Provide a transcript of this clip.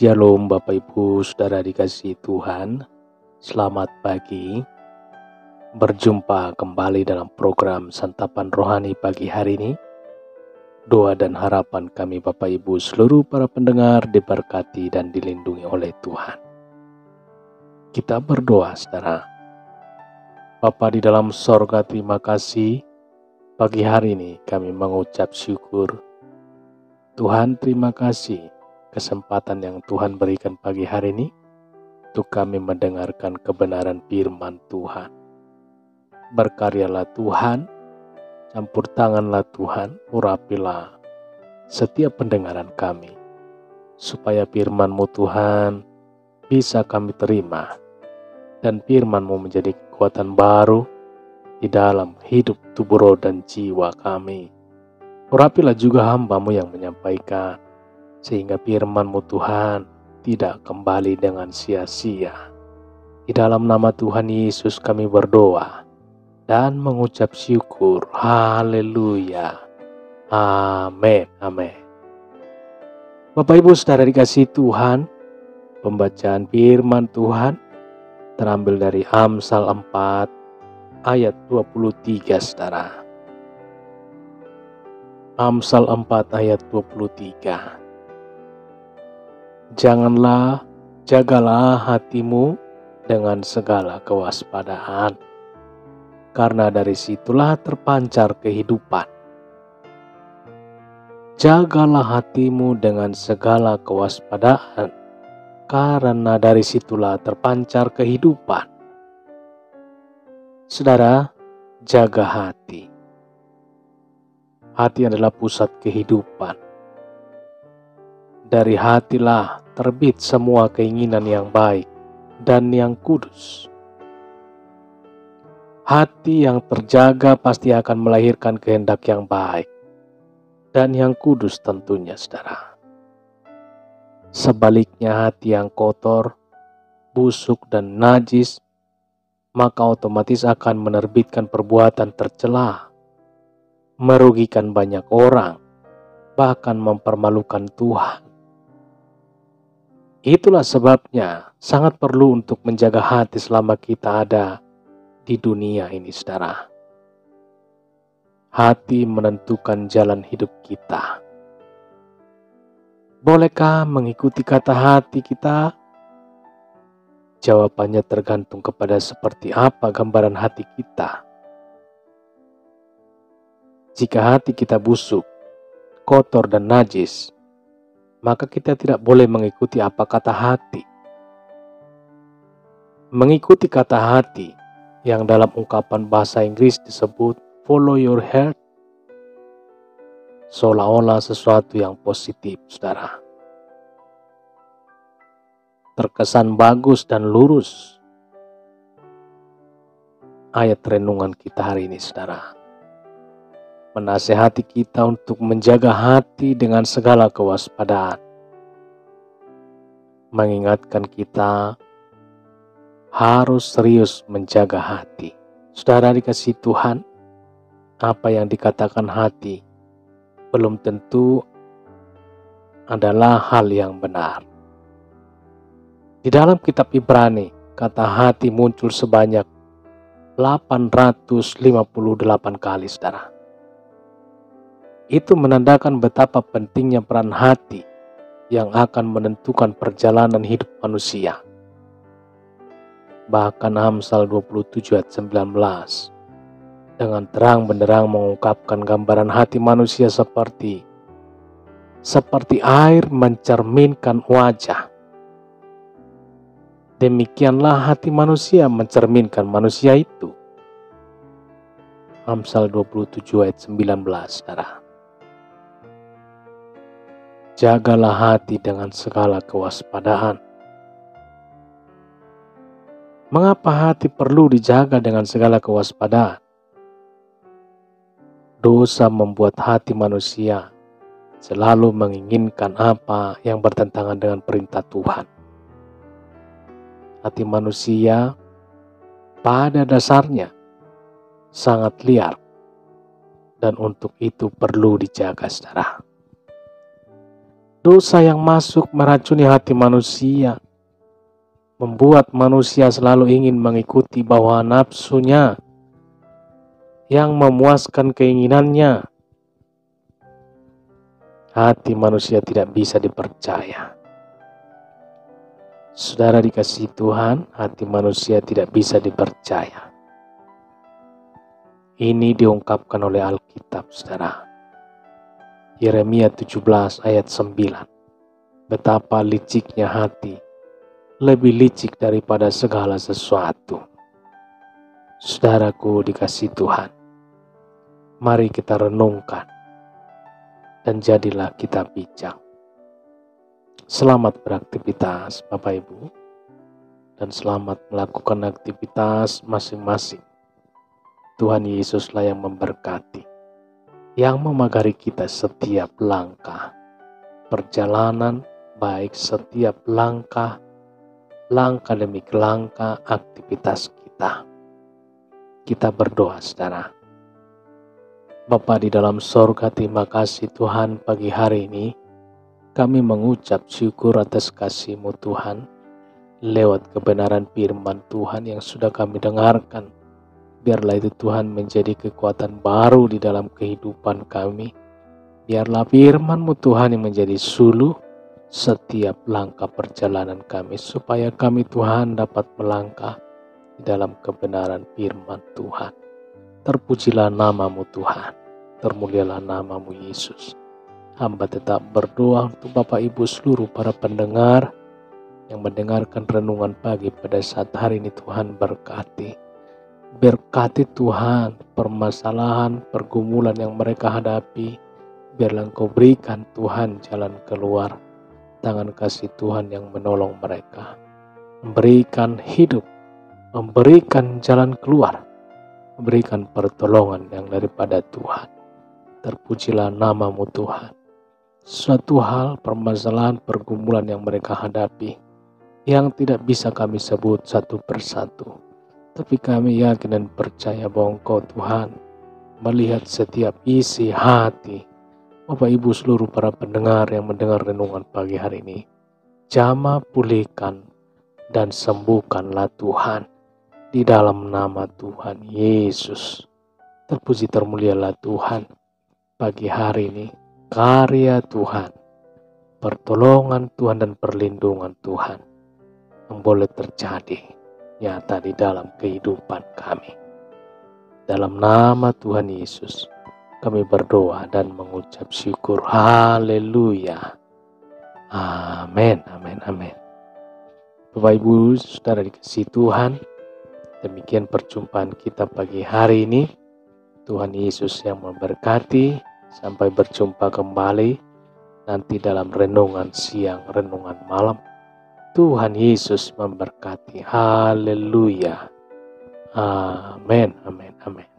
Shalom Bapak Ibu Saudara dikasihi Tuhan. Selamat pagi. Berjumpa kembali dalam program Santapan Rohani pagi hari ini. Doa dan harapan kami Bapak Ibu seluruh para pendengar diberkati dan dilindungi oleh Tuhan. Kita berdoa saudara. Bapa di dalam sorga, terima kasih. Pagi hari ini kami mengucap syukur. Tuhan, terima kasih kesempatan yang Tuhan berikan pagi hari ini untuk kami mendengarkan kebenaran firman Tuhan. Berkaryalah Tuhan, campur tanganlah Tuhan, urapilah setiap pendengaran kami, supaya firman-Mu Tuhan bisa kami terima, dan firman-Mu menjadi kekuatan baru di dalam hidup tubuh roh dan jiwa kami. Urapilah juga hamba-Mu yang menyampaikan, sehingga firman-Mu Tuhan tidak kembali dengan sia-sia. Di dalam nama Tuhan Yesus kami berdoa dan mengucap syukur. Haleluya. Amin. Amin. Bapak Ibu Saudara dikasihi Tuhan, pembacaan firman Tuhan terambil dari Amsal 4 ayat 23 Saudara. Amsal 4 ayat 23. Jagalah hatimu dengan segala kewaspadaan, karena dari situlah terpancar kehidupan. Jagalah hatimu dengan segala kewaspadaan, karena dari situlah terpancar kehidupan. Saudara, jaga hati. Hati adalah pusat kehidupan. Dari hatilah terbit semua keinginan yang baik dan yang kudus. Hati yang terjaga pasti akan melahirkan kehendak yang baik dan yang kudus tentunya saudara. Sebaliknya hati yang kotor, busuk dan najis, maka otomatis akan menerbitkan perbuatan tercela, merugikan banyak orang, bahkan mempermalukan Tuhan. Itulah sebabnya sangat perlu untuk menjaga hati selama kita ada di dunia ini saudara. Hati menentukan jalan hidup kita. Bolehkah mengikuti kata hati kita? Jawabannya tergantung kepada seperti apa gambaran hati kita. Jika hati kita busuk, kotor dan najis, maka kita tidak boleh mengikuti apa kata hati. Mengikuti kata hati yang dalam ungkapan bahasa Inggris disebut follow your heart, seolah-olah sesuatu yang positif, saudara. Terkesan bagus dan lurus. Ayat renungan kita hari ini, saudara, menasihati kita untuk menjaga hati dengan segala kewaspadaan. Mengingatkan kita harus serius menjaga hati. Saudara dikasihi Tuhan, apa yang dikatakan hati belum tentu adalah hal yang benar. Di dalam kitab Ibrani, kata hati muncul sebanyak 858 kali, saudara. Itu menandakan betapa pentingnya peran hati yang akan menentukan perjalanan hidup manusia. Bahkan Amsal 27 ayat 19 dengan terang benderang mengungkapkan gambaran hati manusia seperti air mencerminkan wajah. Demikianlah hati manusia mencerminkan manusia itu. Amsal 27 ayat 19 saudara. Jagalah hati dengan segala kewaspadaan. Mengapa hati perlu dijaga dengan segala kewaspadaan? Dosa membuat hati manusia selalu menginginkan apa yang bertentangan dengan perintah Tuhan. Hati manusia pada dasarnya sangat liar, dan untuk itu perlu dijaga saudara. Dosa yang masuk meracuni hati manusia, membuat manusia selalu ingin mengikuti bawah nafsunya yang memuaskan keinginannya. Hati manusia tidak bisa dipercaya. Saudara dikasihi Tuhan, hati manusia tidak bisa dipercaya. Ini diungkapkan oleh Alkitab, saudara. Yeremia 17 ayat 9. Betapa liciknya hati, lebih licik daripada segala sesuatu. Saudaraku dikasihi Tuhan, mari kita renungkan dan jadilah kita bijak. Selamat beraktivitas Bapak Ibu, dan selamat melakukan aktivitas masing-masing. Tuhan Yesuslah yang memberkati, yang memagari kita setiap langkah perjalanan, baik setiap langkah demi langkah aktivitas kita. Kita berdoa, saudara. Bapa di dalam sorga, terima kasih Tuhan pagi hari ini. Kami mengucap syukur atas kasih-Mu Tuhan, lewat kebenaran firman Tuhan yang sudah kami dengarkan. Biarlah itu Tuhan menjadi kekuatan baru di dalam kehidupan kami. Biarlah firman-Mu Tuhan yang menjadi suluh setiap langkah perjalanan kami, supaya kami Tuhan dapat melangkah di dalam kebenaran firman Tuhan. Terpujilah nama-Mu Tuhan, termulialah nama-Mu Yesus. Hamba tetap berdoa untuk Bapak Ibu seluruh para pendengar yang mendengarkan renungan pagi pada saat hari ini. Tuhan berkati. Berkati Tuhan permasalahan, pergumulan yang mereka hadapi. Biarlah Engkau berikan Tuhan jalan keluar. Tangan kasih Tuhan yang menolong mereka, memberikan hidup, memberikan jalan keluar, memberikan pertolongan yang daripada Tuhan. Terpujilah nama-Mu Tuhan. Suatu hal, permasalahan, pergumulan yang mereka hadapi, yang tidak bisa kami sebut satu persatu, tapi kami yakin dan percaya bahwa Engkau Tuhan melihat setiap isi hati Bapak Ibu seluruh para pendengar yang mendengar renungan pagi hari ini. Jamah, pulihkan, dan sembuhkanlah Tuhan di dalam nama Tuhan Yesus. Terpuji termulialah Tuhan pagi hari ini. Karya Tuhan, pertolongan Tuhan dan perlindungan Tuhan yang boleh terjadi nyata di dalam kehidupan kami. Dalam nama Tuhan Yesus kami berdoa dan mengucap syukur. Haleluya. Amin, amin, amin. Bapak Ibu saudara dikasihi Tuhan, demikian perjumpaan kita pagi hari ini. Tuhan Yesus yang memberkati. Sampai berjumpa kembali nanti dalam renungan siang, renungan malam. Tuhan Yesus memberkati. Haleluya. Amin, amin, amin.